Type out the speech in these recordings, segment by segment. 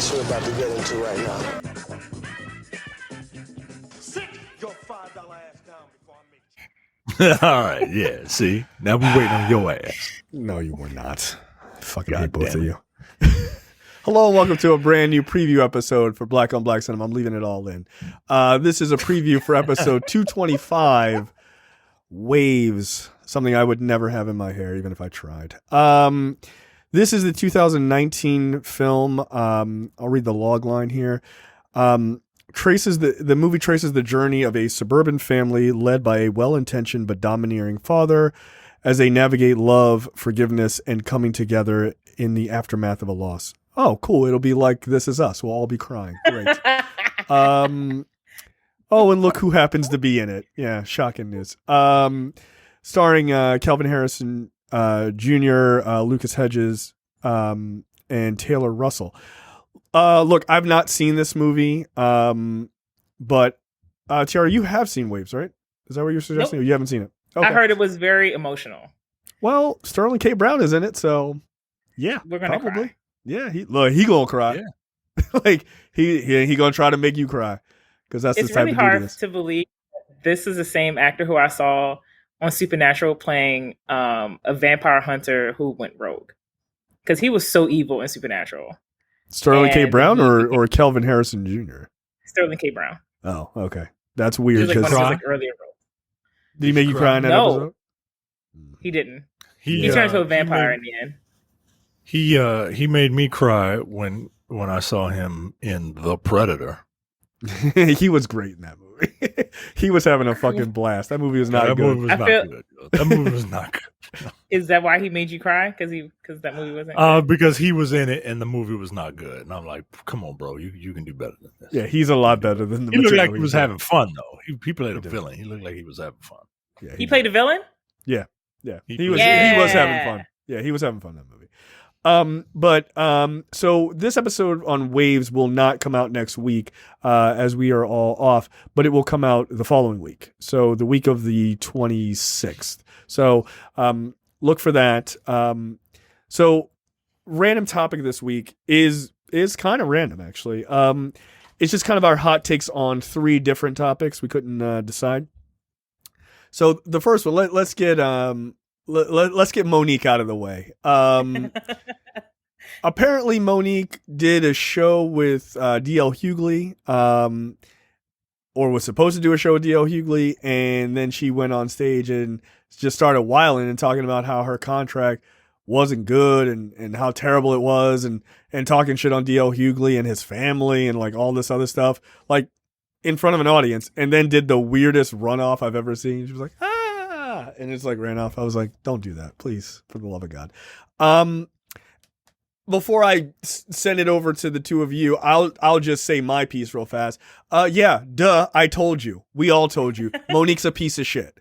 mess we're about to get into right now. Sit your $5 ass down before I make it. All right, yeah. See, now we waiting on your ass. No, you were not. Fucking God hate both damn of you. Hello and welcome to a brand new preview episode for Black on Black Cinema. I'm leaving it all in. This is a preview for episode 225, Waves, something I would never have in my hair, even if I tried. This is the 2019 film. I'll read the log line here. The movie traces the journey of a suburban family led by a well-intentioned but domineering father as they navigate love, forgiveness, and coming together in the aftermath of a loss. Oh, cool. It'll be like This Is Us. We'll all be crying. Great. Oh, and look who happens to be in it. Yeah, shocking news. Starring Kelvin Harrison Jr., Lucas Hedges, and Taylor Russell. Look, I've not seen this movie, but Tiara, you have seen Waves, right? Is that what you're suggesting? Nope. Or you haven't seen it? Okay. I heard it was very emotional. Well, Sterling K. Brown is in it, so yeah, We're gonna probably. cry. Yeah, he gonna cry. Yeah. Like he gonna try to make you cry because that's It's the type really of dude he hard is. to believe this is the same actor who I saw on Supernatural playing a vampire hunter who went rogue, because he was so evil in Supernatural. Sterling K. and Brown he- or Kelvin Harrison Jr. Sterling K. Brown. Oh, okay, that's He weird. was like one 'cause- of his Cry? like, earlier roles. did he make you cry in that No. episode? He didn't. He He turned into a he vampire made- in the end. He made me cry when I saw him in The Predator. He was great in that movie. He was having a fucking blast. That movie was not that good. movie was I not feel- good. That movie was not good. Is that why he made you cry? Because that movie wasn't. Because he was in it and the movie was not good. And I'm like, come on, bro, you can do better than this. Yeah, he's a lot better than the He looked material like he was in. having fun though. He played a He did. villain. He looked like he was having fun. Yeah, He played a villain. Yeah, He he was Yeah. having fun. Yeah, he was having fun in that movie. So this episode on Waves will not come out next week, as we are all off, but it will come out the following week. So the week of the 26th. So, look for that. So random topic this week is kind of random, actually. It's just kind of our hot takes on 3 different topics. We couldn't decide. So the first one, let's get Monique out of the way. Apparently Monique did a show with D.L. Hughley, or was supposed to do a show with D.L. Hughley, and then she went on stage and just started whiling and talking about how her contract wasn't good and how terrible it was, and talking shit on D.L. Hughley and his family and like all this other stuff, like in front of an audience, and then did the weirdest runoff I've ever seen. She was like, and it's like ran off. I was like, don't do that, please, for the love of God. Before I send it over to the two of you, I'll just say my piece real fast. Yeah, duh, I told you. We all told you. Monique's a piece of shit.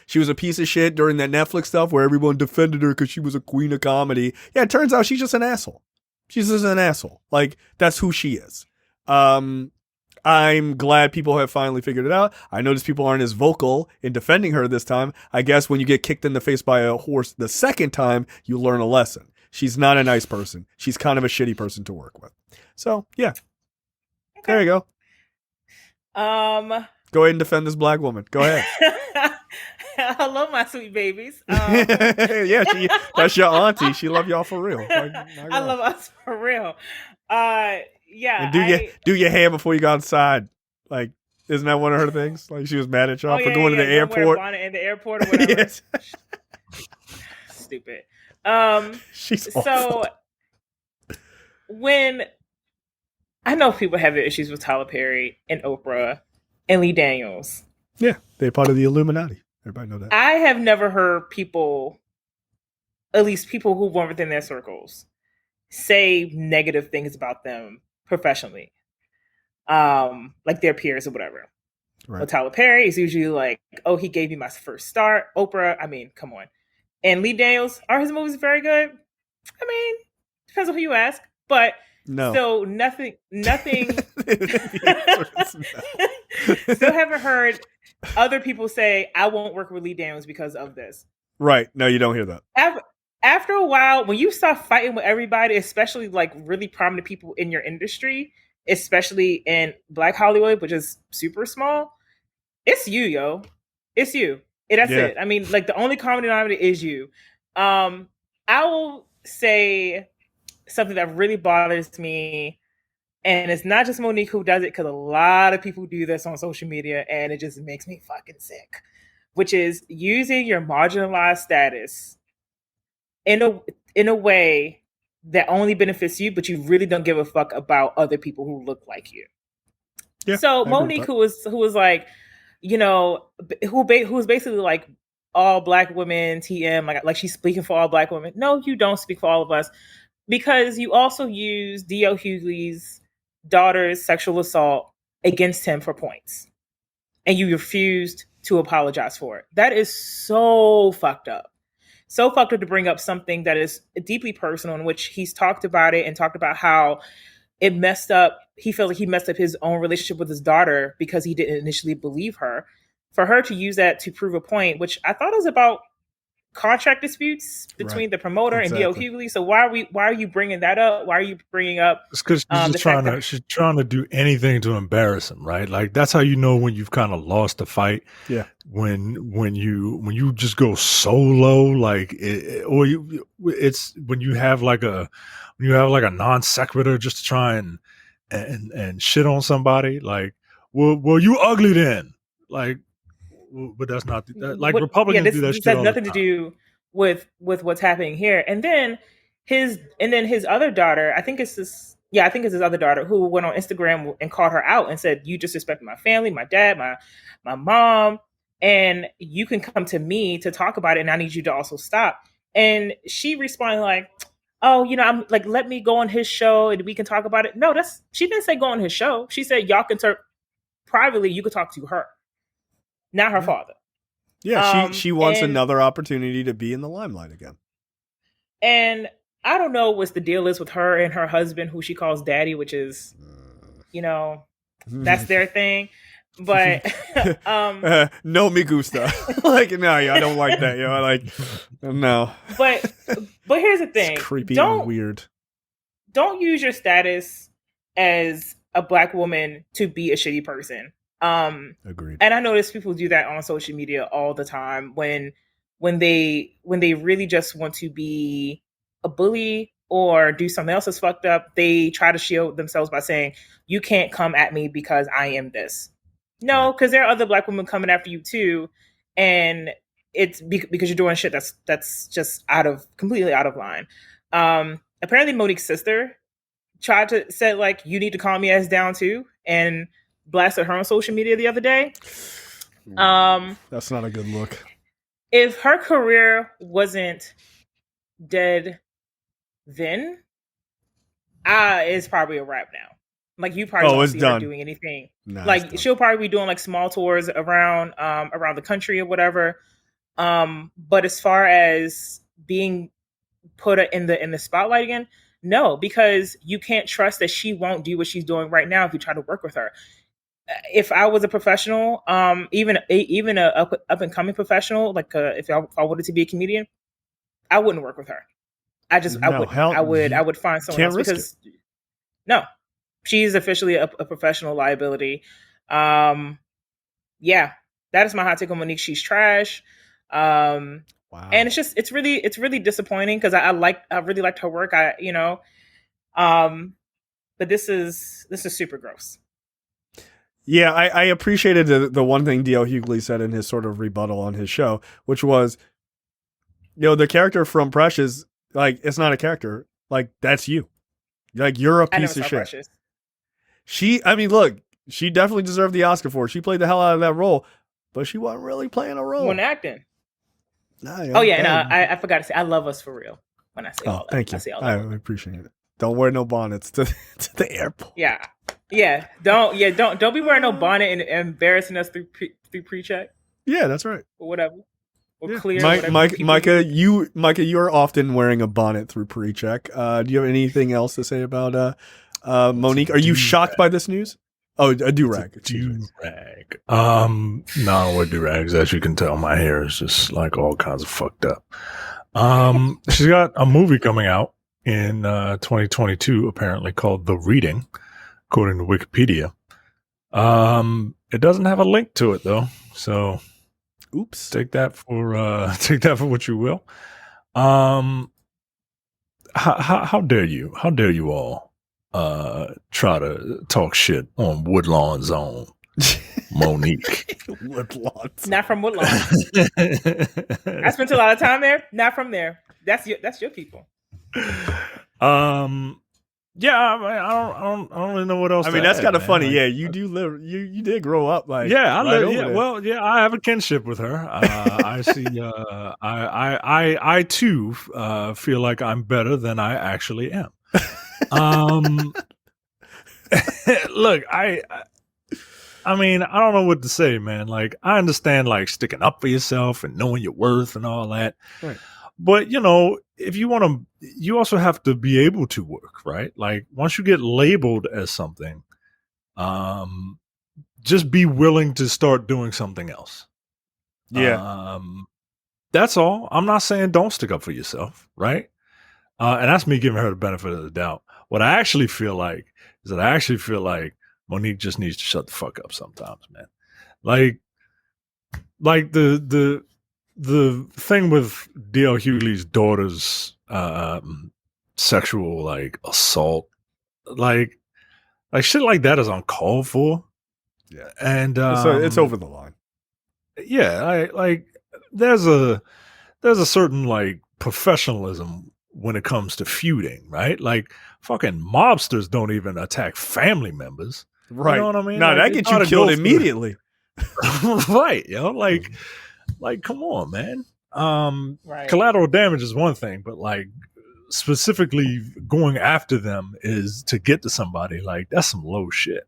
She was a piece of shit during that Netflix stuff where everyone defended her because she was a queen of comedy. Yeah, it turns out she's just an asshole. She's just an asshole. Like, that's who she is. I'm glad people have finally figured it out. I noticed people aren't as vocal in defending her this time. I guess when you get kicked in the face by a horse the second time, you learn a lesson. She's not a nice person. She's kind of a shitty person to work with. So, yeah. Okay. There you go. Go ahead and defend this black woman. Go ahead. Hello, my sweet babies. Yeah, that's your auntie. She love y'all for real. Like, I love us for real. Yeah. And do your hair before you go outside. Like, isn't that one of her things? Like, she was mad at y'all for going to the don't wear a airport. bonnet in the airport or whatever. Yes. Stupid. She's So awful. when I know people have their issues with Tyler Perry and Oprah and Lee Daniels, Yeah, they're part of the Illuminati. Everybody know that. I have never heard people, at least people who weren't within their circles, say negative things about them professionally, like their peers or whatever. Right. With Tyler Perry, it's usually like, oh, he gave me my first start. Oprah, I mean, come on. And Lee Daniels, are his movies very good? I mean, depends on who you ask. But No. so nothing. The answer is no. Still haven't heard other people say, I won't work with Lee Daniels because of this. Right. No, you don't hear that. after a while, when you start fighting with everybody, especially like really prominent people in your industry, especially in Black Hollywood, which is super small, it's you, yo. It's you. And that's it. I mean, like the only common denominator is you. I will say something that really bothers me, and it's not just Monique who does it, because a lot of people do this on social media, and it just makes me fucking sick, which is using your marginalized status in a way that only benefits you, but you really don't give a fuck about other people who look like you. Yeah, so Monique, who was like, you know, who was basically like all Black women TM, like she's speaking for all Black women. No, you don't speak for all of us, because you also use D.L. Hughley's daughter's sexual assault against him for points, and you refused to apologize for it. That is so fucked up. So fucked up to bring up something that is deeply personal, in which he's talked about it and talked about how it messed up. He felt like he messed up his own relationship with his daughter because he didn't initially believe her. For her to use that to prove a point, which I thought was about contract disputes between the promoter and D.L. Hughley. So why are you bringing that up? Why are you bringing up? It's because she's trying to do anything to embarrass him, right? Like that's how you know when you've kind of lost the fight. Yeah. When you just go so low, like it's when you have like a non sequitur just to try and shit on somebody. Like, well, you ugly then, like. But that's not like Republicans do that shit. This has nothing to do with what's happening here. And then his other daughter, I think it's his other daughter, who went on Instagram and called her out and said, "You disrespected my family, my dad, my mom, and you can come to me to talk about it, and I need you to also stop." And she responded like, "Oh, you know, I'm like, let me go on his show and we can talk about it." No, she didn't say go on his show. She said y'all can talk privately. You could talk to her. Not her father. Yeah, she wants another opportunity to be in the limelight again. And I don't know what the deal is with her and her husband, who she calls daddy, which is, you know, that's their thing. But no me gusta. Like, no, I don't like that. You know, like, no. But here's the thing. It's creepy and weird. Don't use your status as a Black woman to be a shitty person. Agreed. And I notice people do that on social media all the time when they really just want to be a bully or do something else that's fucked up. They try to shield themselves by saying, "You can't come at me because I am this." No, because there are other Black women coming after you too, and it's because you're doing shit that's just completely out of line. Apparently, Monique's sister tried to say like, "You need to calm your ass down too," and blasted her on social media the other day. That's not a good look. If her career wasn't dead then, it's probably a wrap now. Like you probably won't see her doing anything. Nah, like she'll probably be doing like small tours around the country or whatever. But as far as being put in the spotlight again, no, because you can't trust that she won't do what she's doing right now if you try to work with her. If I was a professional, even a up and coming professional, like if I wanted to be a comedian, I wouldn't work with her. I would find someone else because no, she's officially a professional liability. Yeah, that is my hot take on Monique. She's trash. Wow. And it's really disappointing because I really liked her work. But this is super gross. Yeah, I appreciated the one thing D.L. Hughley said in his sort of rebuttal on his show, which was, the character from Precious, like, it's not a character. Like, that's you. Like, you're a piece of shit. Precious. She definitely deserved the Oscar for it. She played the hell out of that role, but she wasn't really playing a role. When acting. I forgot to say, I love us for real when I say all that. Thank you. I appreciate it. Don't wear no bonnets to the airport. Yeah. Don't be wearing no bonnet and embarrassing us through pre-check. Yeah, that's right. Or whatever. Or clear. Micah, you are often wearing a bonnet through pre-check. Do you have anything else to say about Monique? Are you shocked by this news? Oh, a do-rag. Do-rag. No, I don't wear do-rags. As you can tell, my hair is just like all kinds of fucked up. She's got a movie coming out in 2022, apparently called The Reading, according to Wikipedia. It doesn't have a link to it though, so oops. Take that for what you will. How dare you? How dare you all try to talk shit on Woodlawn's own Monique? Woodlawns. Not from Woodlawn. I spent a lot of time there. Not from there. That's your people. Yeah, I don't really know what else. I mean, that's kind of funny. Like, yeah, you do live. You did grow up like. Yeah, I live. Yeah, well, yeah, I have a kinship with her. I see. I too feel like I'm better than I actually am. Look, I mean, I don't know what to say, man. Like, I understand like sticking up for yourself and knowing your worth and all that. Right. But, you know, if you want to, you also have to be able to work, right? Like, once you get labeled as something, just be willing to start doing something else. Yeah. That's all. I'm not saying don't stick up for yourself, right? And that's me giving her the benefit of the doubt. What I actually feel like is that Monique just needs to shut the fuck up sometimes, man. Like the thing with D.L. Hughley's daughter's sexual like assault, like shit like that is uncalled for. Yeah, and it's over the line. Yeah, there's a certain like professionalism when it comes to feuding, right? Like fucking mobsters don't even attack family members, right? You know what I mean? No, that gets you killed immediately, right? You know, like come on, man. Right. Collateral damage is one thing, but like specifically going after them is to get to somebody. Like that's some low shit.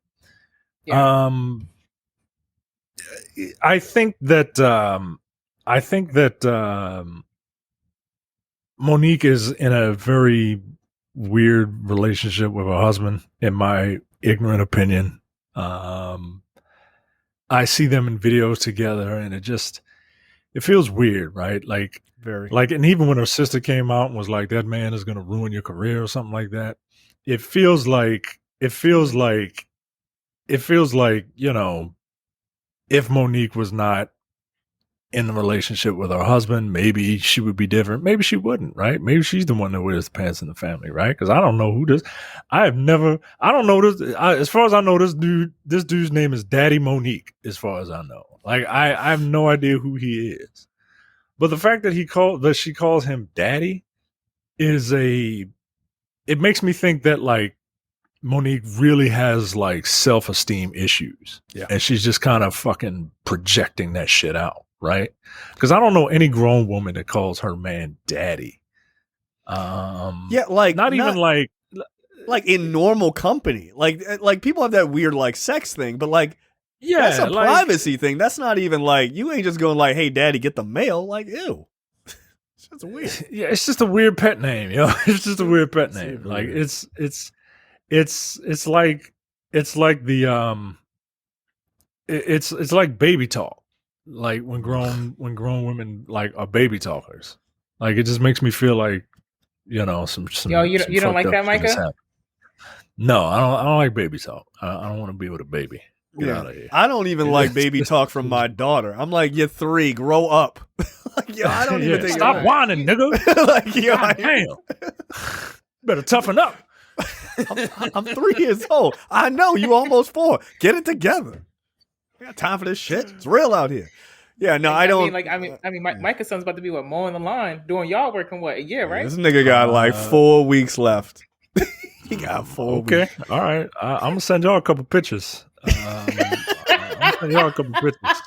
Yeah. I think that Monique is in a very weird relationship with her husband, in my ignorant opinion. I see them in videos together, and it feels weird, right? Like, very. Like, and even when her sister came out and was like, "That man is going to ruin your career" or something like that, it feels like, you know, if Monique was not in the relationship with her husband, maybe she would be different. Maybe she wouldn't, right? Maybe she's the one that wears the pants in the family, right? Because I don't know who this. I don't know this. As far as I know, this dude's name is Daddy Monique. As far as I know, like I have no idea who he is. But the fact that she calls him Daddy it makes me think that like Monique really has like self-esteem issues. Yeah. And she's just kind of fucking projecting that shit out, right? Because I don't know any grown woman that calls her man daddy. Yeah, like not even like in normal company. Like people have that weird like sex thing, but like yeah, that's a privacy thing. That's not even like you ain't just going like, "Hey daddy, get the mail." Like, ew. It's weird. Yeah, it's just a weird pet name, you know. It's just a weird pet name. Like it's like it's like baby talk. Like when grown women like are baby talkers. Like it just makes me feel like, you know, some Yo, you don't like that, Micah? No, I don't like baby talk. I don't want to be with a baby. Get out of here. I don't even like baby talk from my daughter. I'm like, "You're 3, grow up." Like, yo, I don't even think. Stop whining, nigga. Like, yo, damn. Better toughen up. I'm 3 years old. I know you almost 4. Get it together. I got time for this shit. It's real out here. Yeah, no, I don't. I mean, Micah's son's about to be mowing the lawn, doing y'all work in a year, right? This nigga got like 4 weeks left. He got 4 weeks. Okay, all right. I'm gonna send y'all a couple pictures. I'm gonna send y'all a couple pictures.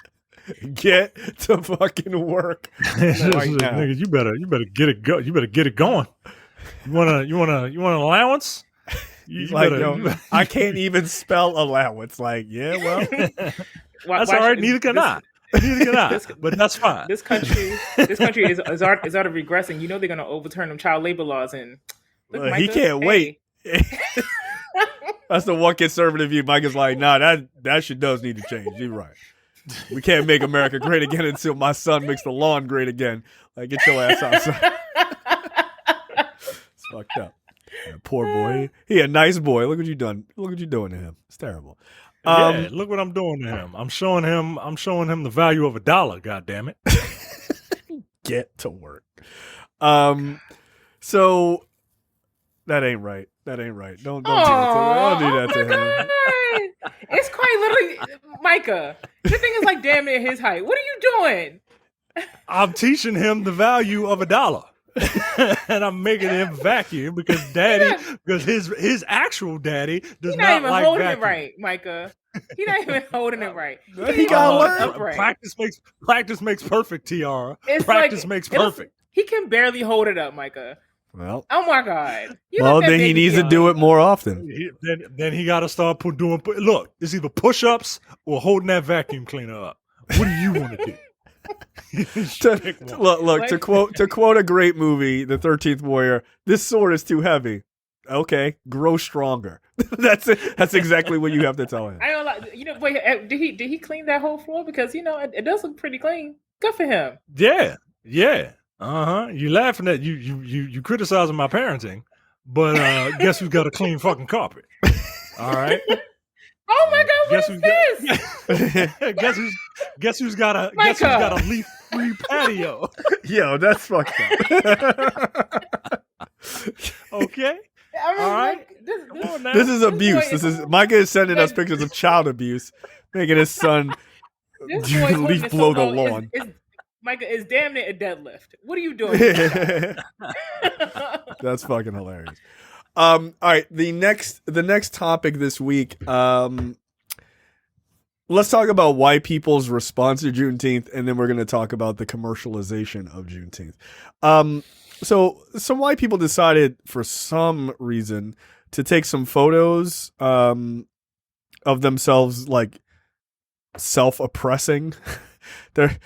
Get to fucking work right now. Nigga, you better get it go. You better get it going. You want an allowance? I can't even spell allowance. Like, yeah, well, that's all right. Neither can I. But that's fine. This country is out of regressing. You know they're gonna overturn them child labor laws, and look, Micah, he can't wait. That's the one conservative view. Mike is like, nah, that shit does need to change. You're right. We can't make America great again until my son makes the lawn great again. Like, get your ass outside. It's fucked up. Yeah, poor boy. He a nice boy. Look what you done. Look what you doing to him. It's terrible. Yeah, look what I'm doing to him. I'm showing him the value of $1. God damn it. Get to work. So that ain't right. That ain't right. Don't do that to him. God. It's quite literally, Micah. Your thing is like damn near his height. What are you doing? I'm teaching him the value of $1. And I'm making him vacuum because his actual daddy does not even like holding vacuum. it right, Micah. He's not even holding it right. He gotta learn. Upright. Practice makes perfect, Tiara. It's Practice like, makes perfect. He can barely hold it up, Micah. Well, oh my God. Then he needs to do it more often. Then he got to start doing. Look, it's either push-ups or holding that vacuum cleaner up. What do you want to do? Look. To quote a great movie, The 13th Warrior. This sword is too heavy. Okay, grow stronger. That's it. That's exactly what you have to tell him. I don't like. Wait. Did he clean that whole floor? Because it does look pretty clean. Good for him. Yeah. You laughing at you criticizing my parenting, but guess who's got a clean fucking carpet? All right. Oh my God! What is this? Guess who's got a leaf-free patio? Yo, that's fucked up. Okay. I mean, all right. This is abuse. Micah is sending us pictures of child abuse, making his son leaf blow the lawn. Micah is damn near a deadlift. What are you doing? That's fucking hilarious. All right, the next topic this week. Let's talk about white people's response to Juneteenth, and then we're going to talk about the commercialization of Juneteenth. So some white people decided for some reason to take some photos of themselves, like self-oppressing. They're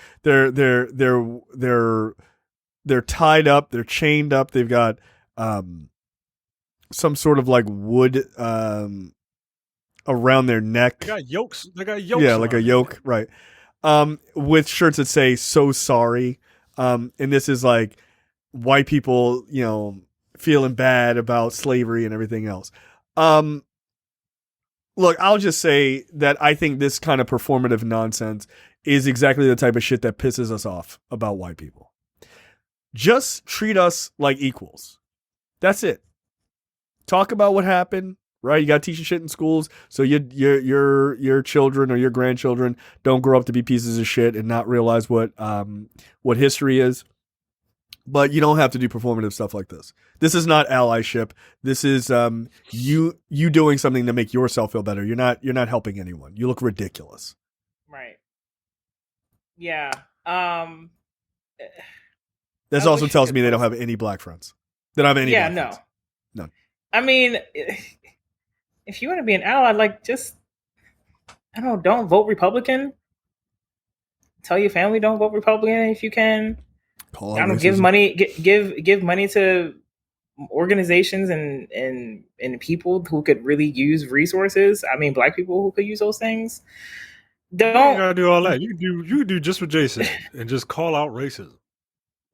tied up. They're chained up. They've got some sort of like wood around their neck. They got yokes. Yeah, like a yoke, right? With shirts that say "So sorry," and this is like white people, feeling bad about slavery and everything else. Look, I'll just say that I think this kind of performative nonsense is exactly the type of shit that pisses us off about white people. Just treat us like equals. That's it. Talk about what happened, right? You got to teach your shit in schools so your children or your grandchildren don't grow up to be pieces of shit and not realize what history is. But you don't have to do performative stuff like this. This is not allyship. This is you doing something to make yourself feel better. You're not helping anyone. You look ridiculous. Right. Yeah. This also tells me they don't have any black friends. They don't have any. Yeah. Black friends. None. I mean, if you want to be an ally, like just don't vote Republican. Tell your family don't vote Republican if you can. Give money to organizations and people who could really use resources. I mean, black people who could use those things. You gotta do all that. You do just what Jay said and just call out racism.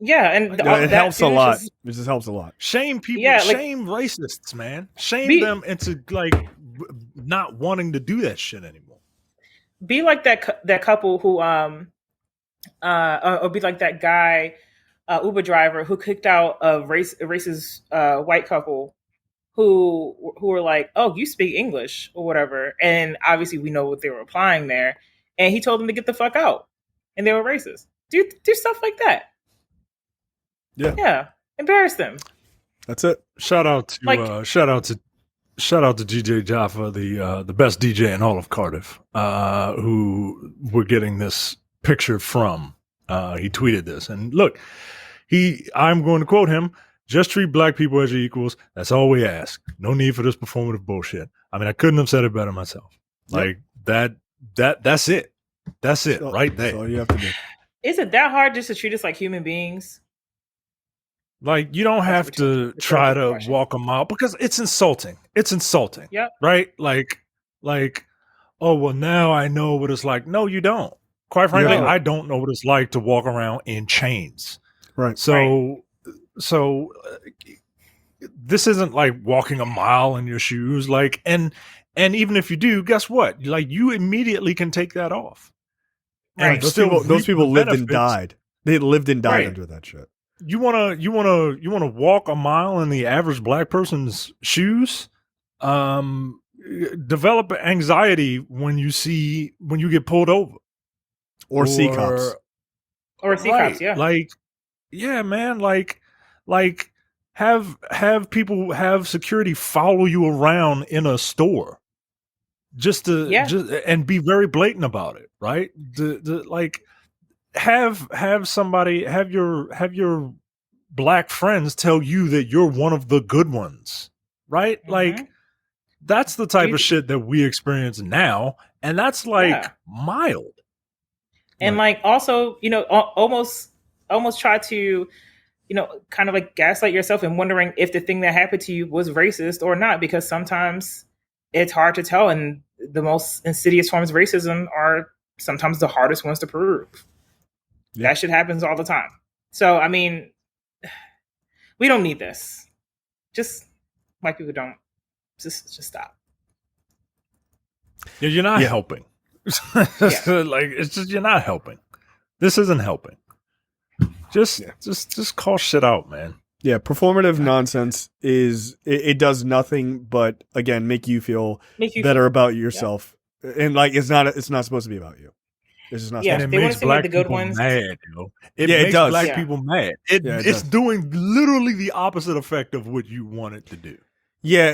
Yeah, and it helps a lot. It just helps a lot. Shame people. Yeah, shame racists, man. Shame them into like not wanting to do that shit anymore. Be like that couple who or be like that guy. Uber driver who kicked out a racist white couple who were like, "Oh, you speak English or whatever," and obviously we know what they were applying there. And he told them to get the fuck out, and they were racist. Do stuff like that. Yeah, embarrass them. That's it. Shout out to GJ Jaffa, the best DJ in all of Cardiff, who we're getting this picture from. He tweeted this, and look. I'm going to quote him, just treat black people as your equals. That's all we ask. No need for this performative bullshit. I mean, I couldn't have said it better myself. Like that's it. That's it right there. That's all you have to do. Is it that hard just to treat us like human beings? Like, you don't have to try to walk them out because it's insulting. It's insulting. Yeah. Right? Like, oh, well, now I know what it's like. No, you don't. Quite frankly, Yeah. I don't know what it's like to walk around in chains. Right. So this isn't like walking a mile in your shoes. Like, and even if you do, guess what? Like, you immediately can take that off. Right. And Those still people reap the lived and benefits. died. They lived and died Right. under that shit. You wanna walk a mile in the average black person's shoes? Develop anxiety when you get pulled over Or sea cops. Or sea cops, yeah. Like, yeah, man. Like have people have security follow you around in a store just and be very blatant about it, right? Like have your black friends tell you that you're one of the good ones, right? Mhm. Like that's the type of shit that we experience now, and that's like mild. And like also, almost try to, kind of like gaslight yourself and wondering if the thing that happened to you was racist or not, because sometimes it's hard to tell, and the most insidious forms of racism are sometimes the hardest ones to prove. Yeah. That shit happens all the time. So I mean, we don't need this. Just white people don't. Just stop. Yeah, you're not helping. Like it's just you're not helping. This isn't helping. Just call shit out, man. Yeah, performative nonsense is it does nothing but again make you feel better about yourself, and like it's not supposed to be about you. It's just not. Yeah, and it makes black people mad. It makes black people mad. It's doing literally the opposite effect of what you want it to do. Yeah,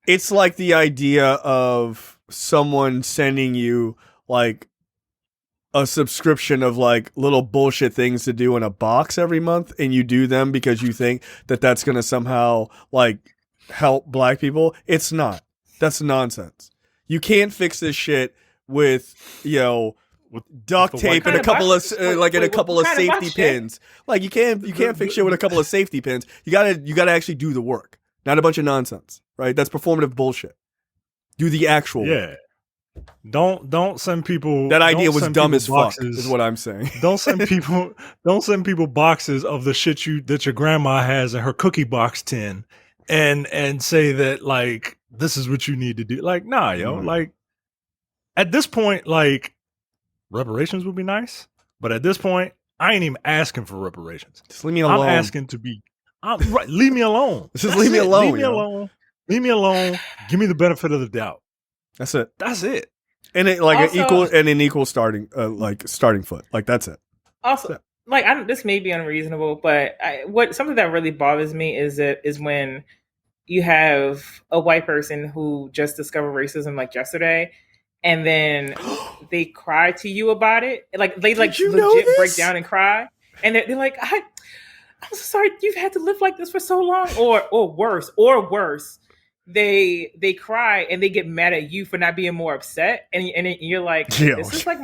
it's like the idea of someone sending you like a subscription of like little bullshit things to do in a box every month, and you do them because you think that that's going to somehow like help black people. It's not. That's nonsense. You can't fix this shit with, duct tape and a couple of safety pins. Like you can't fix shit with a couple of safety pins. You gotta actually do the work, not a bunch of nonsense, right? That's performative bullshit. Do the actual work. Don't send people. That idea was dumb as fuck. Is what I'm saying. Don't send people boxes of the shit that your grandma has in her cookie box tin, and say that like this is what you need to do. Like nah, yo. Like at this point, like reparations would be nice, but at this point, I ain't even asking for reparations. Just leave me alone. I'm asking to be. Right, leave me alone. Just leave me alone. Leave me alone. Leave me alone. Give me the benefit of the doubt. That's it. That's it. And it like also, an equal starting starting foot. Like that's it. Also, like this may be unreasonable, but something that really bothers me is when you have a white person who just discovered racism like yesterday, and then they cry to you about it. Like they like legit break down and cry, and they're like, I'm so sorry you've had to live like this for so long, or worse. They cry and they get mad at you for not being more upset, and you're like, this is like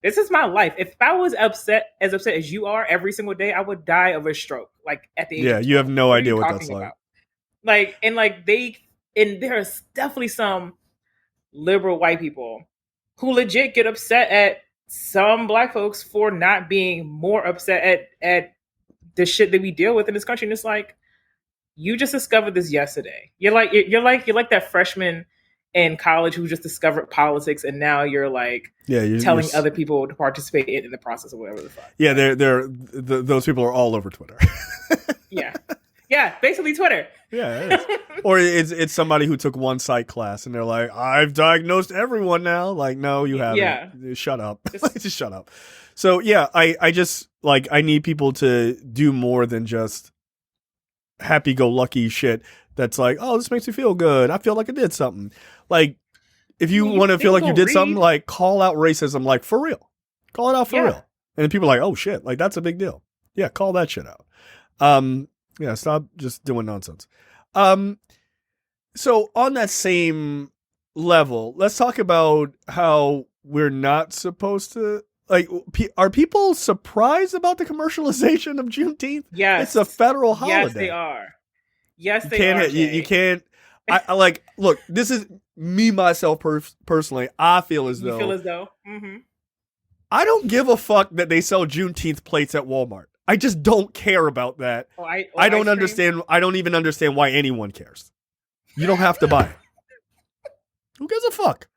this is my life. If I was as upset as you are every single day, I would die of a stroke. Like at the age of 12. You have no idea what that's like. Like there's definitely some liberal white people who legit get upset at some black folks for not being more upset at the shit that we deal with in this country. And it's like, you just discovered this yesterday. You're like that freshman in college who just discovered politics, and now you're like telling other people to participate in the process or whatever the fuck. Yeah, those people are all over Twitter. yeah, basically Twitter. Yeah, it is. Or it's somebody who took one psych class and they're like, I've diagnosed everyone now. Like, no, you haven't. Yeah, shut up. Just shut up. So yeah, I just like I need people to do more than just happy-go-lucky shit that's like, oh, this makes me feel good. I feel like I did something. Like, if you want to feel like you did something, like, call out racism, like, for real. Call it out for real. And then people are like, oh, shit, like, that's a big deal. Yeah, call that shit out. Stop just doing nonsense. So, on that same level, let's talk about how we're not supposed to, like, are people surprised about the commercialization of Juneteenth? Yes. It's a federal holiday. Yes, they are. Yes, they are. You can't. I like. Look, this is me myself personally. I feel as though. Mm-hmm. I don't give a fuck that they sell Juneteenth plates at Walmart. I just don't care about that. I don't understand. I don't even understand why anyone cares. You don't have to buy it. Who gives a fuck?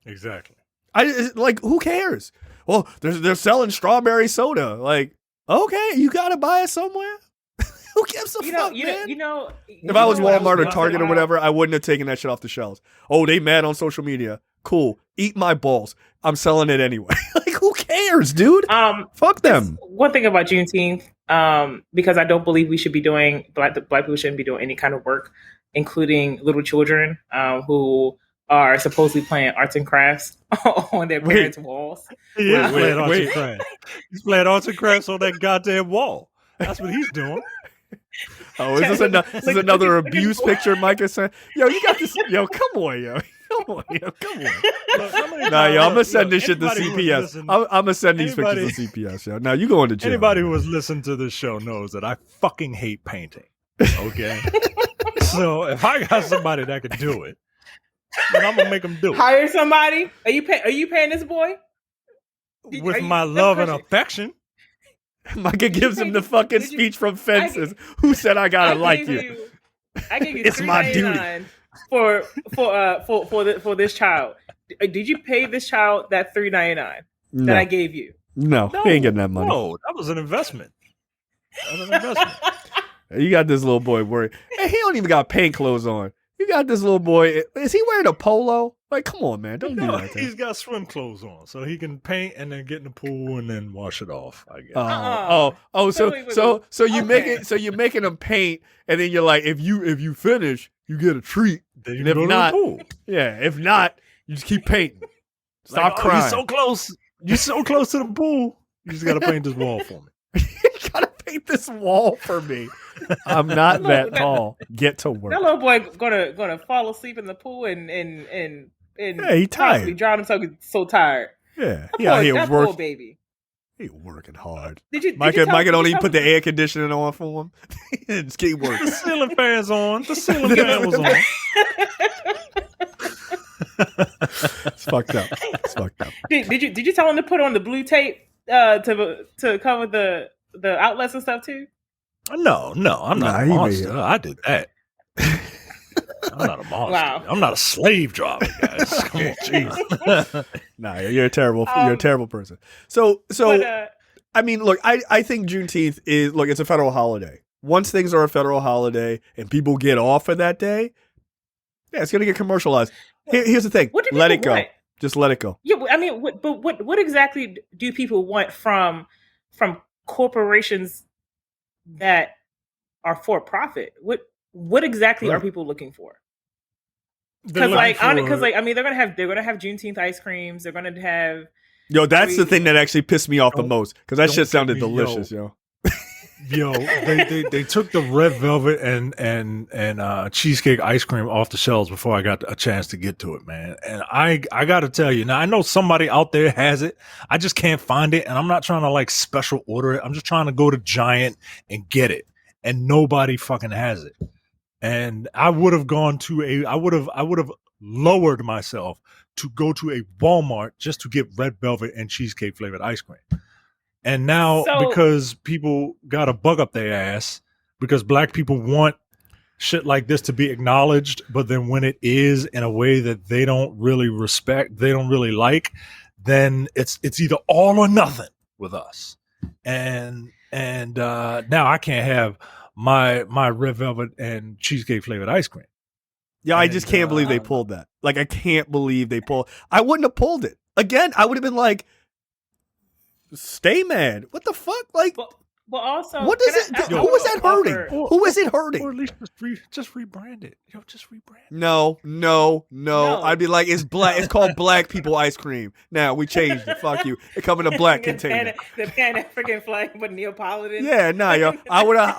Exactly. Who cares? Well, they're selling strawberry soda. Like, okay, you gotta buy it somewhere. Who gives a fuck, man? If I was Walmart or Target or whatever, I wouldn't have taken that shit off the shelves. Oh, they mad on social media. Cool. Eat my balls. I'm selling it anyway. Like, who cares, dude? Fuck them. One thing about Juneteenth, because I don't believe we should be doing black people shouldn't be doing any kind of work, including little children who are supposedly playing arts and crafts on their parents' walls. Yeah, he's playing arts and crafts on that goddamn wall. That's what he's doing. Oh, is this another abuse picture Micah said? Yo, you got this. Yo, come on, yo. Come on. Look, nah, yo, I'm going to send this shit to CPS. I'm going to send these pictures to CPS, yo. Now, you going to jail. Anybody who has listened to this show knows that I fucking hate painting. Okay? So, if I got somebody that can do it, then I'm going to make them do it. Hire somebody? Are you paying this boy? With my love and affection. Micah gives him the fucking speech from Fences. Who said I gotta like you? I gave you it's my duty for this child. Did you pay this child that $3.99 that I gave you? No, he ain't getting that money. No, that was an investment. You got this little boy worried. Hey, he don't even got paint clothes on. You got this little boy. Is he wearing a polo? Like, come on, man. Don't do that. He's got swim clothes on, so he can paint and then get in the pool and then wash it off, I guess. So you're making him paint, and then you're like, if you finish, you get a treat. Then you go to the pool. Yeah, if not, you just keep painting. Stop crying. You're so close. You're so close to the pool. You just got to paint this wall for me. You got to paint this wall for me. I'm not that tall. Get to work. That little boy gonna fall asleep in the pool and yeah, he tired. He drowned himself. He's so tired. Yeah, that poor baby. He working hard. Micah don't even put the air conditioning on for him. Just keep working. The ceiling fan's on. The ceiling fan was on. It's fucked up. Did you tell him to put on the blue tape to cover the outlets and stuff too? No, I'm not a monster. I did that. I'm not a monster. Wow. I'm not a slave driver, guys. Come on, jeez. Nah, you're a terrible person. So I mean, look, I think Juneteenth it's a federal holiday. Once things are a federal holiday and people get off for that day, yeah, it's gonna get commercialized. Here's the thing: let it go. Want? Just let it go. Yeah, I mean, what exactly do people want from corporations that are for profit? What exactly are people looking for? Because they're gonna have Juneteenth ice creams. They're gonna have. Yo, that's the thing that actually pissed me off the most because that shit sounded delicious, yo. Yo, they took the red velvet and cheesecake ice cream off the shelves before I got a chance to get to it, man. And I got to tell you, now I know somebody out there has it. I just can't find it, and I'm not trying to like special order it. I'm just trying to go to Giant and get it, and nobody fucking has it. And I would have lowered myself to go to a Walmart just to get red velvet and cheesecake flavored ice cream. And now, because people got a bug up their ass, because black people want shit like this to be acknowledged, but then when it is in a way that they don't really respect, they don't really like, then it's either all or nothing with us. And now I can't have my red velvet and cheesecake flavored ice cream. Yeah, I just can't believe they pulled that. Like, I can't believe they pulled. I wouldn't have pulled it. Again, I would have been like, stay mad. What the fuck? Like, but also, what is it? Who is that hurting? Who is it hurting? Or at least just rebrand it. Yo, just rebrand it. No. I'd be like, it's black. It's called Black People Ice Cream. Now we changed it. Fuck you. It come in a black container. The Pan African flag, but Neapolitan. Yeah, yo. I would have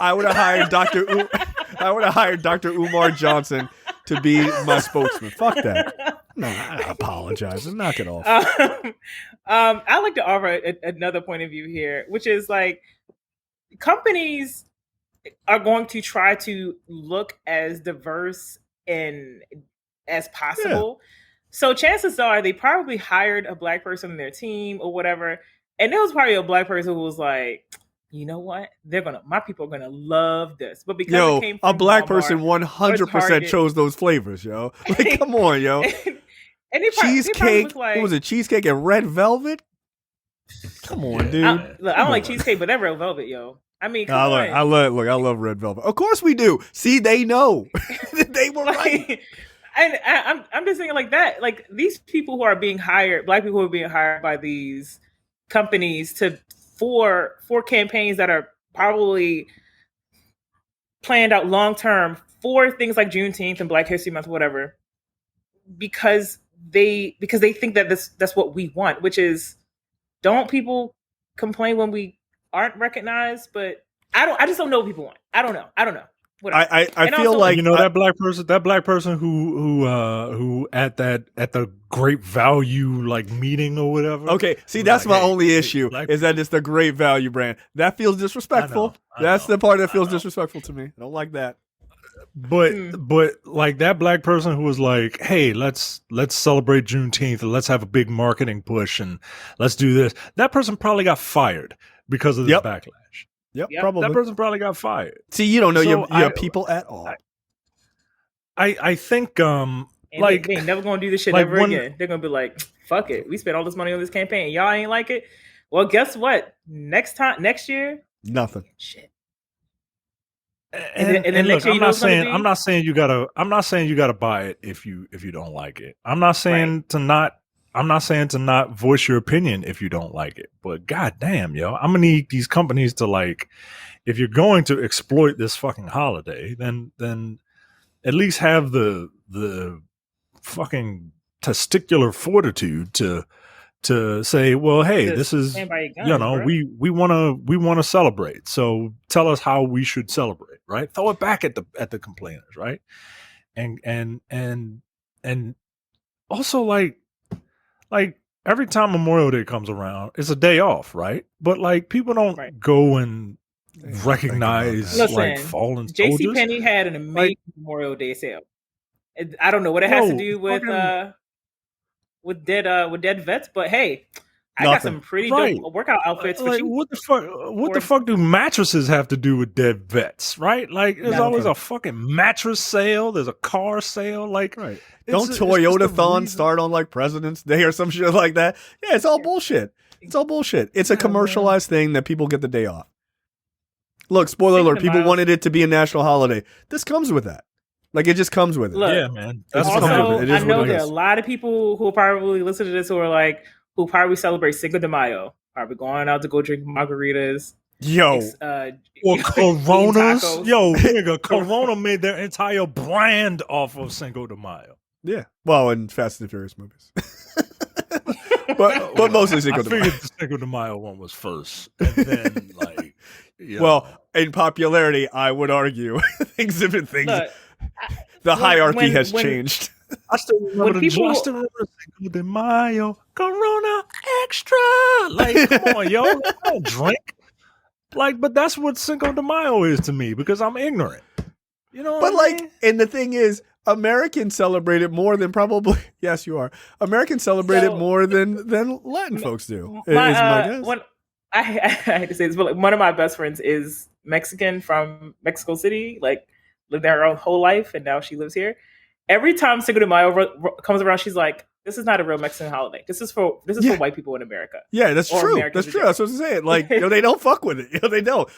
hired Dr. Umar Johnson to be my spokesman. Fuck that. No, I apologize. Knock it off. I like to offer another point of view here, which is like companies are going to try to look as diverse and as possible. So chances are they probably hired a black person on their team or whatever, and there was probably a black person who was like, you know what, my people are gonna love this. But because it came from a black Walmart person 100% chose those flavors, yo. Like, come on, yo. and cheesecake. Like, what was it? Cheesecake and red velvet. Come on, dude. I don't like cheesecake, but that red velvet, yo. I mean, come on. I love red velvet. Of course we do. See, they know. They were right. And I'm just thinking like that. Like these people who are being hired, black people who are being hired by these companies for campaigns that are probably planned out long term for things like Juneteenth and Black History Month, whatever, because they think that that's what we want, which is, don't people complain when we aren't recognized? But I just don't know what people want. I don't know. I feel also, like that black person who at the great value like meeting or whatever. Okay, see, that's my only issue is that it's the great value brand. That feels disrespectful. That's the part that feels disrespectful to me. I don't like that. But like that black person who was like, hey, let's celebrate Juneteenth and let's have a big marketing push and let's do this. That person probably got fired because of this backlash. Yep, probably. That person probably got fired. See, you don't know your people at all. I think like they ain't never gonna do this shit ever again. They're gonna be like, fuck it. We spent all this money on this campaign. Y'all ain't like it. Well, guess what? Next year, nothing. Shit. And then look, I'm not saying you gotta buy it if you don't like it. I'm not saying to not voice your opinion if you don't like it. But goddamn, yo, I'm gonna need these companies to, like, if you're going to exploit this fucking holiday, then at least have the fucking testicular fortitude to say, well, hey, this is guns, we want to celebrate. So tell us how we should celebrate, right? Throw it back at the complainers, right? And also like every time Memorial Day comes around, it's a day off, right? But like people don't go and recognize like fallen soldiers. JCPenney had an amazing Memorial Day sale. I don't know what it has to do with dead vets, but hey, I got some pretty dope workout outfits for you. What the fuck do mattresses have to do with dead vets, right? Like there's always a fucking mattress sale, there's a car sale, like don't Toyota-thon start on like President's Day or some shit like that? Yeah, it's all bullshit. It's all bullshit. It's a commercialized thing that people get the day off. Look, spoiler alert, people wanted it to be a national holiday. This comes with that. Like, it just comes with it. Look, yeah, man. Also, I know there are a lot of people who probably listen to this who probably celebrate Cinco de Mayo. Probably going out to go drink margaritas. Yo. Or Coronas. Yo, nigga, Corona made their entire brand off of Cinco de Mayo. Yeah. Well, in Fast and Furious movies. but mostly Cinco de Mayo. I figured the Cinco de Mayo one was first. And then, like... Well, in popularity, I would argue exhibit things. Look, the hierarchy has changed. I still remember Cinco de Mayo, Corona Extra. Like, come on, yo, I don't drink. Like, but that's what Cinco de Mayo is to me because I'm ignorant. You know, but like, and the thing is, Americans celebrate it more than probably. Yes, you are. Americans celebrate it more than Latin folks do. Is my guess. I hate to say this, but like, one of my best friends is Mexican from Mexico City. Like, lived there her whole life, and now she lives here. Every time Cinco de Mayo comes around, she's like, "This is not a real Mexican holiday. This is for white people in America." Yeah, that's true. That's true. That's what I'm saying. Like, they don't fuck with it. They don't.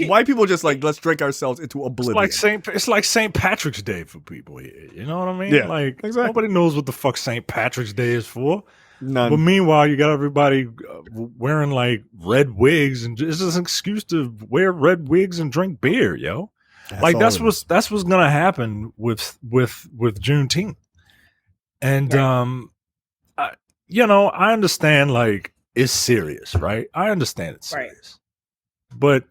White people just like, let's drink ourselves into oblivion. It's like St. Patrick's Day for people here. You know what I mean? Yeah, like exactly. Nobody knows what the fuck St. Patrick's Day is for. None. But meanwhile, you got everybody wearing like red wigs, and it's just an excuse to wear red wigs and drink beer, yo. That's what's gonna happen with Juneteenth. And I understand like it's serious, right? I understand it's serious, but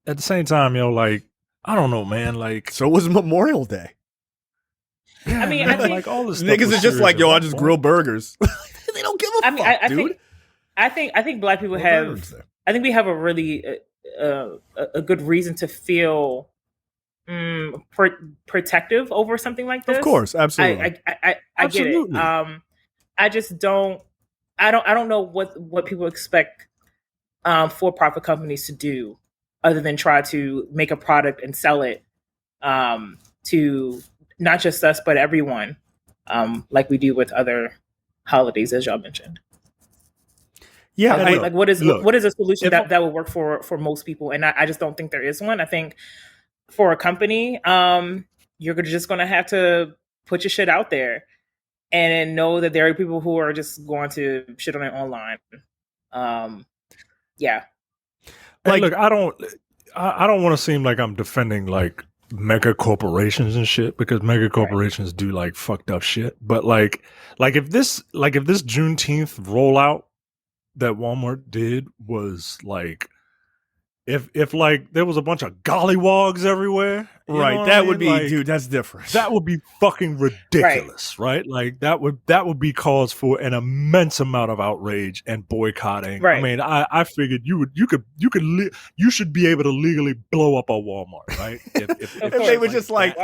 at the same time, like I don't know, man. Like so was Memorial Day. Yeah, I mean, I think like all this niggas is just like, yo, I just grill burgers. They don't give a fuck, dude. I think black people have. I think we have a really a good reason to feel protective over something like this. Of course, absolutely. I get it. I just don't. I don't know what people expect for-profit companies to do, other than try to make a product and sell it to not just us but everyone, like we do with other holidays, as y'all mentioned. Yeah, like what is a solution that will work for most people? And I just don't think there is one. I think for a company, you're just going to have to put your shit out there and know that there are people who are just going to shit on it online. Yeah. Like, look, I don't want to seem like I'm defending like mega corporations and shit, because mega corporations do like fucked up shit. But like if this Juneteenth rollout that Walmart did was like, if like there was a bunch of gollywogs everywhere, right? That would be, like, dude, that's different. That would be fucking ridiculous, right? Like that would be cause for an immense amount of outrage and boycotting. Right. I mean, I figured you should be able to legally blow up a Walmart, right? If they were just like,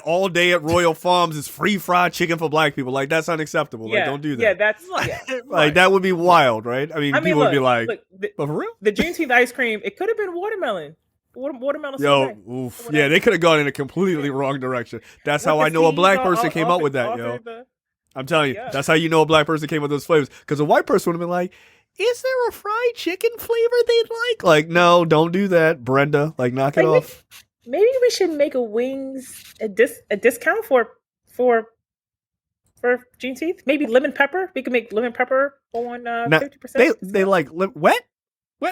all day at Royal Farms is free fried chicken for black people. Like, that's unacceptable. Like, don't do that. Yeah, that's like that would be wild, right? I mean, people would be like, but for real? The Juneteenth ice cream, it could have been watermelon. Watermelon. Yo, oof. Yeah, they could have gone in a completely wrong direction. That's how I know a black person came up with that, yo. I'm telling you, that's how you know a black person came up with those flavors. Because a white person would have been like, is there a fried chicken flavor they'd like? Like, no, don't do that, Brenda. Like, knock it off. Maybe we should make a discount for Juneteenth. Maybe lemon pepper. We can make lemon pepper on 50%. They like wet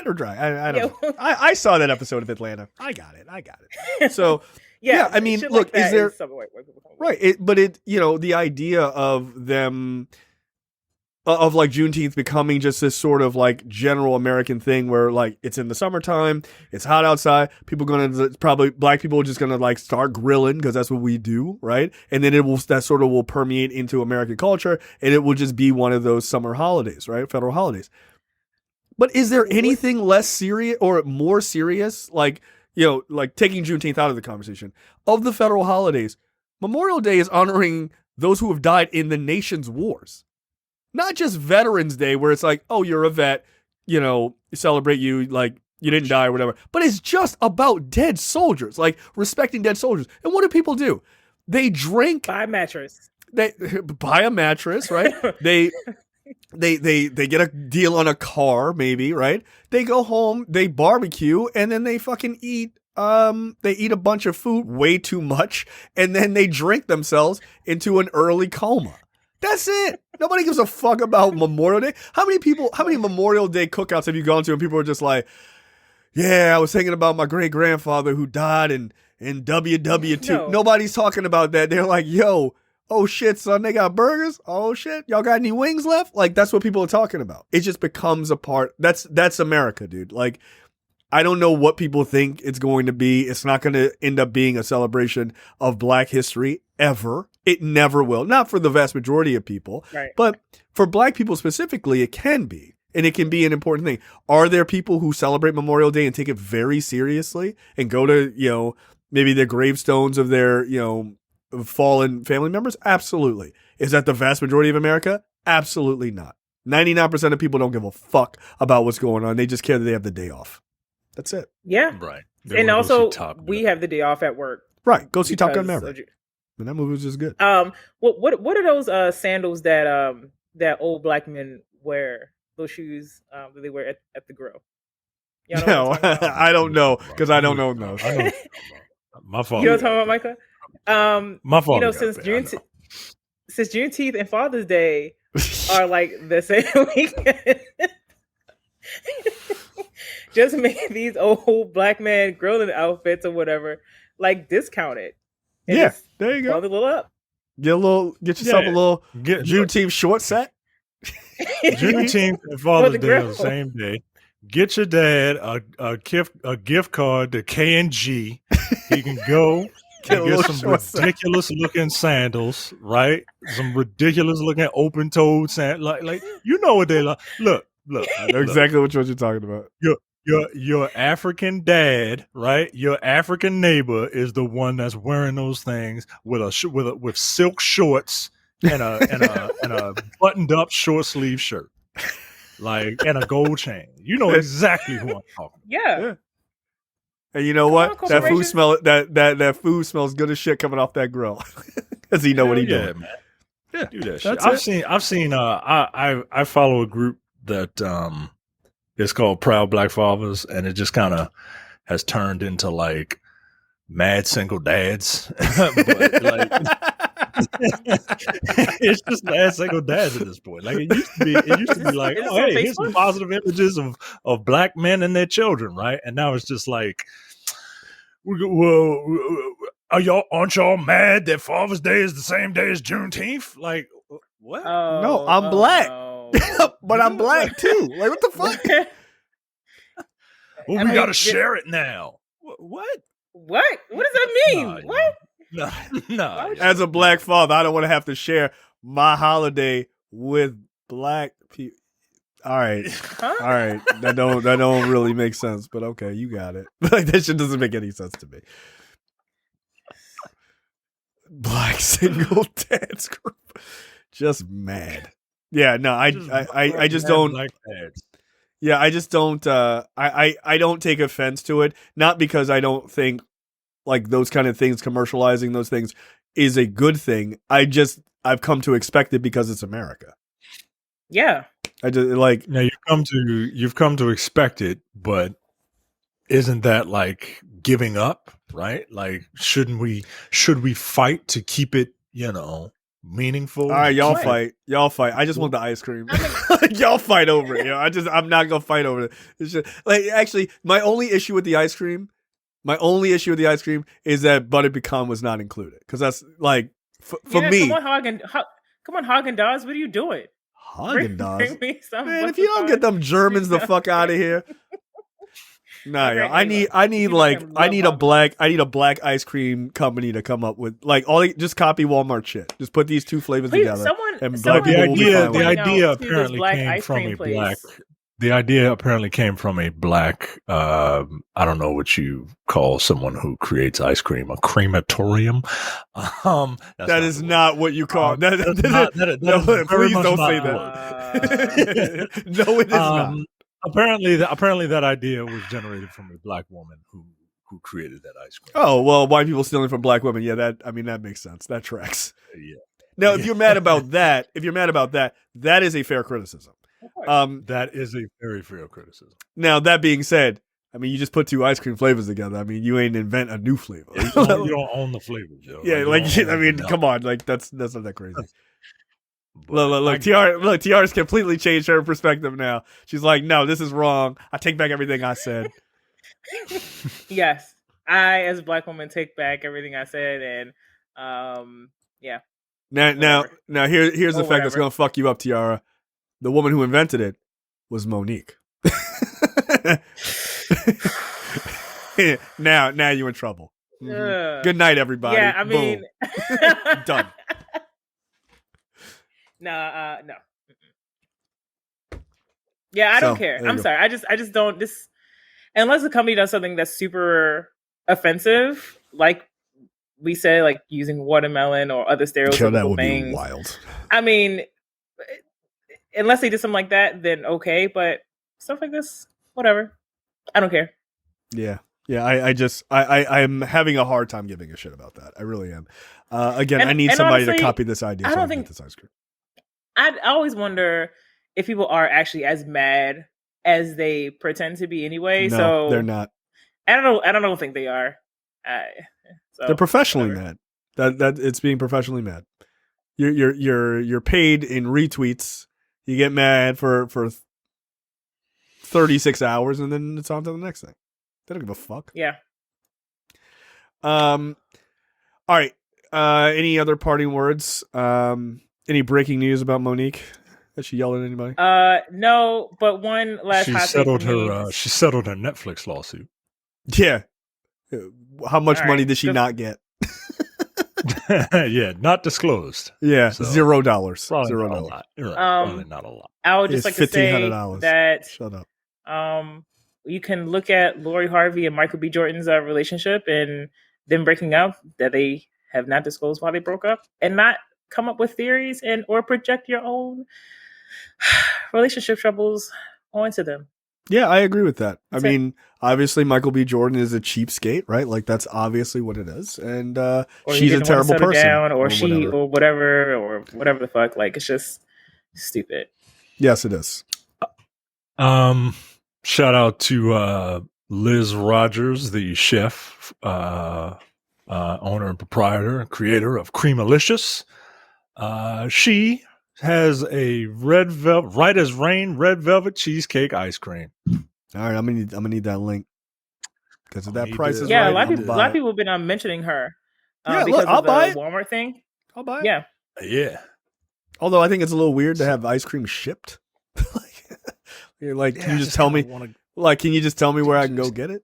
or dry. I don't know. I saw that episode of Atlanta. I got it. So yeah, I mean, look, is there right? But the idea of them. Of like Juneteenth becoming just this sort of like general American thing where like it's in the summertime, it's hot outside, black people are just gonna like start grilling because that's what we do, right? And then that sort of will permeate into American culture, and it will just be one of those summer holidays, right? Federal holidays. But is there anything less serious or more serious, like like taking Juneteenth out of the conversation of the federal holidays? Memorial Day is honoring those who have died in the nation's wars. Not just Veterans Day, where it's like, oh, you're a vet, celebrate you, like you didn't die or whatever. But it's just about dead soldiers, like respecting dead soldiers. And what do people do? They drink. Buy a mattress. They buy a mattress, right? they get a deal on a car, maybe, right? They go home, they barbecue, and then they fucking eat. They eat a bunch of food, way too much, and then they drink themselves into an early coma. That's it. Nobody gives a fuck about Memorial Day. How many Memorial Day cookouts have you gone to and people are just like, yeah, I was thinking about my great grandfather who died in WW2. No. Nobody's talking about that. They're like, yo, oh shit, son, they got burgers? Oh shit, y'all got any wings left? Like, that's what people are talking about. It just becomes a part. That's America, dude. Like, I don't know what people think it's going to be. It's not going to end up being a celebration of Black history ever. It never will. Not for the vast majority of people, right. But for Black people specifically, it can be. And it can be an important thing. Are there people who celebrate Memorial Day and take it very seriously and go to, maybe the gravestones of their, fallen family members? Absolutely. Is that the vast majority of America? Absolutely not. 99% of people don't give a fuck about what's going on. They just care that they have the day off. That's it. Yeah. Right. And also, we have the day off at work. Right. Go see Top Gun Maverick. And that movie was just good. What are those sandals that old Black men wear? Those shoes that they wear at the grill? No, I don't know because I don't own those. My fault. You know what I'm talking about, Micah? My fault. Since Juneteenth and Father's Day are like the same weekend, just make these old Black man grilling outfits or whatever like discounted. Yeah, there you go. A little up. Get yourself a little Juneteenth short set. Juneteenth and Father's Day on the same day. Get your dad a gift card to K&G. He can go and get some ridiculous looking sandals, right? Some ridiculous looking open toed sandals. Like you know what they like. Look. I know exactly what you're talking about. your African dad, right? Your African neighbor is the one that's wearing those things with with silk shorts and a buttoned up short sleeve shirt, like, and a gold chain. You know exactly who I'm talking Yeah. And you know Come what? on, That food corporations. that food smells good as shit coming off that grill. Does he know what he yeah, doing? man. Yeah, Do that that's shit. I've seen. I follow a group that is called Proud Black Fathers, and it just kind of has turned into like mad single dads. But like, it's just mad single dads at this point. Like it used to be. It used to be like, Is this oh on hey, here's some Facebook? positive images of black men and their children, right? And now it's just like, well, aren't y'all mad that Father's Day is the same day as Juneteenth? Like, what? No, I'm black. No. But I'm black too. Like, what the fuck? Well, I we mean, got to share it now. What? What? What does that mean? Nah, What? No. As a black father, I don't want to have to share my holiday with black people. All right, Huh? all right. That don't really make sense, but okay, you got it. Like that shit doesn't make any sense to me. Black single dads group, just mad. Yeah, no, I just don't. Black dads. Yeah, I just don't. I don't take offense to it. Not because I don't think like those kind of things, commercializing those things is a good thing. I've come to expect it because it's America. Yeah. I just like Now you've come to expect it, but isn't that like giving up, right? Like should we fight to keep it, meaningful? all right, y'all Right. fight. I just want the ice cream. Y'all fight over it. I'm not gonna fight over it. It's just, like actually, my only issue with the ice cream is that buttered pecan was not included because that's like for me. Come on, Haagen-Dazs. What are you doing? Haagen-Dazs. Bring me some Man, if you don't get them Germans the fuck out of here. Nah, yo, I need a black ice cream company to come up with like just copy Walmart shit. Just put these two flavors together. Someone The idea to apparently this black came ice from cream a place. black. The idea apparently came from a black. I don't know what you call someone who creates ice cream, a crematorium. That is not what you call. No, Please don't say that. No, it is not. Apparently that idea was generated from a black woman who created that ice cream. Oh well, white people stealing from black women. Yeah, that makes sense. That tracks. Yeah. Now, if you're mad about that, that is a fair criticism. That is a very fair criticism. Now, that being said, I mean, you just put two ice cream flavors together. I mean, you ain't invent a new flavor. You don't own the flavors, yo. Yeah, come on, like that's not that crazy. Look, Tiara's completely changed her perspective now. She's like, no, this is wrong. I take back everything I said. Yes, I, as a black woman, take back everything I said, and yeah. Now, here's the fact that's gonna fuck you up, Tiara. The woman who invented it was Monique. Now you're in trouble. Mm-hmm. Good night, everybody. Yeah, I mean, done. No. Yeah, I don't care. I'm sorry. I just don't. This unless the company does something that's super offensive, like we said, like using watermelon or other stereotypical that would things. Be wild. I mean, unless they did something like that, then okay. But stuff like this, whatever. I don't care. Yeah. I'm having a hard time giving a shit about that. I really am. Again, I need somebody to copy this idea. I don't think this ice cream. I always wonder if people are actually as mad as they pretend to be anyway. No, so they're not. I don't think they are. So, they're professionally whatever. mad. That it's being professionally mad. You're paid in retweets. You get mad for 36 hours, and then it's on to the next thing. They don't give a fuck. Yeah. All right. Any other parting words? Any breaking news about Monique? Has she yelled at anybody? No, but one last. She settled her. She settled her Netflix lawsuit. Yeah. How much money right. did she not get? Yeah, not disclosed. Yeah, so, $0. Probably $0. Not a lot. Right, probably not a lot. I would just like to say $1,500. that Shut up. you can look at Lori Harvey and Michael B. Jordan's relationship and them breaking up, that they have not disclosed why they broke up, and not come up with theories and or project your own relationship troubles onto them. Yeah, I agree with that. I mean, obviously Michael B. Jordan is a cheapskate, right? Like that's obviously what it is. And she's a terrible person. Down, or she whatever. or whatever the fuck. Like, it's just stupid. Yes, it is. Shout out to Liz Rogers, the chef, owner and proprietor and creator of Creamalicious. She has a red velvet cheesecake ice cream. All right, I'm gonna need that link because if that price is yeah, right, a lot of people have been mentioning her. Yeah, because look, I'll of the buy it. Walmart thing. I'll buy it. Yeah, yeah. Although I think it's a little weird to have ice cream shipped. You're like, can you just tell me? Like, can you just tell me where I can go get it?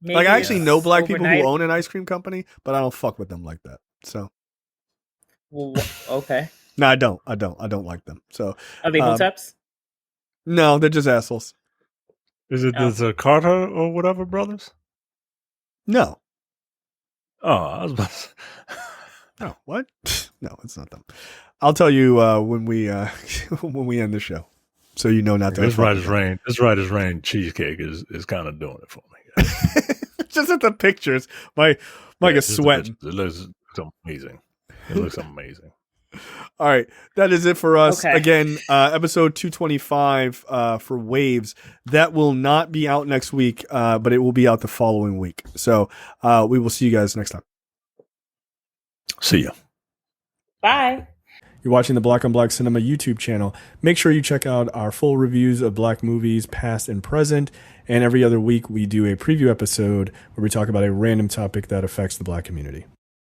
maybe Like, I actually know black people overnight. who own an ice cream company, but I don't fuck with them like that. So, Well, okay. no, I don't like them. So, Are they hootups? no, they're just assholes. Is it the Carter or whatever brothers? No. Oh, I was about to say. No, what? No, it's not them. I'll tell you when we end the show, so you know not to. This Right as Rain cheesecake is kind of doing it for me. Just at the pictures, Mike is sweating. It looks amazing. It looks amazing. All right, that is it for us. Okay. Again, episode 225 for Waves. That will not be out next week, but it will be out the following week. So we will see you guys next time. See ya. Bye. You're watching the Black on Black Cinema YouTube channel. Make sure you check out our full reviews of black movies, past and present. And every other week, we do a preview episode where we talk about a random topic that affects the black community.